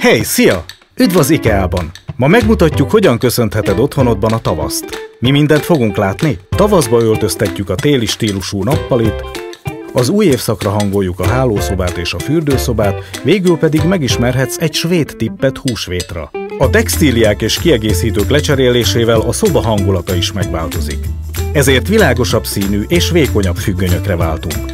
Hey, szia! Üdv az IKEA-ban! Ma megmutatjuk, hogyan köszöntheted otthonodban a tavaszt. Mi mindent fogunk látni? Tavaszba öltöztetjük a téli stílusú nappalit, az új évszakra hangoljuk a hálószobát és a fürdőszobát, végül pedig megismerhetsz egy svéd tippet húsvétra. A textíliák és kiegészítők lecserélésével a szoba hangulata is megváltozik. Ezért világosabb színű és vékonyabb függönyökre váltunk.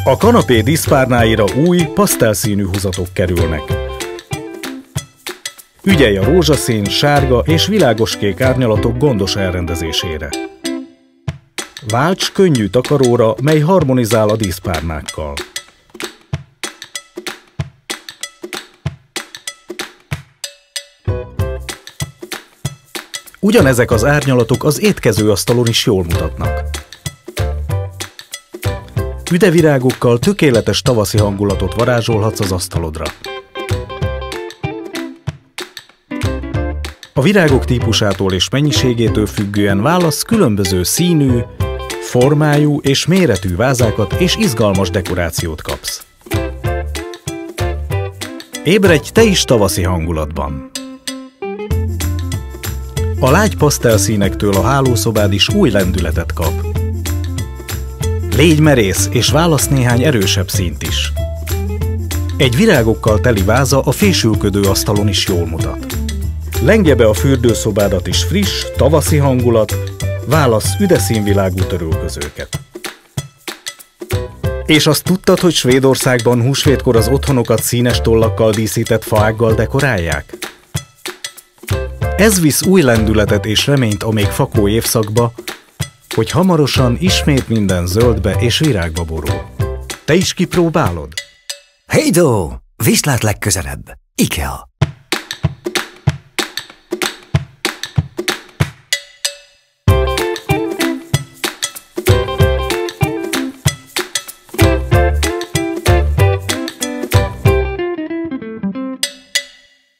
A kanapé díszpárnáira új, pasztelszínű húzatok kerülnek. Ügyelj a rózsaszín, sárga és világoskék árnyalatok gondos elrendezésére. Válts könnyű takaróra, mely harmonizál a díszpárnákkal. Ugyanezek az árnyalatok az étkezőasztalon is jól mutatnak. Üdevirágokkal tökéletes tavaszi hangulatot varázsolhatsz az asztalodra. A virágok típusától és mennyiségétől függően válasz különböző színű, formájú és méretű vázákat és izgalmas dekorációt kapsz. Ébredj te is tavaszi hangulatban! A lágy pasztelszínektől a hálószobád is új lendületet kap. Légy merész és válasz néhány erősebb színt is. Egy virágokkal teli váza a fésülködő asztalon is jól mutat. Lengje be a fürdőszobádat is friss, tavaszi hangulat, válasz üdeszínvilágú törülközőket. És azt tudtad, hogy Svédországban húsvétkor az otthonokat színes tollakkal díszített faággal dekorálják? Ez visz új lendületet és reményt a még fakó évszakba, hogy hamarosan ismét minden zöldbe és virágba borul. Te is kipróbálod? Hey do! Viszlát legközelebb! IKEA.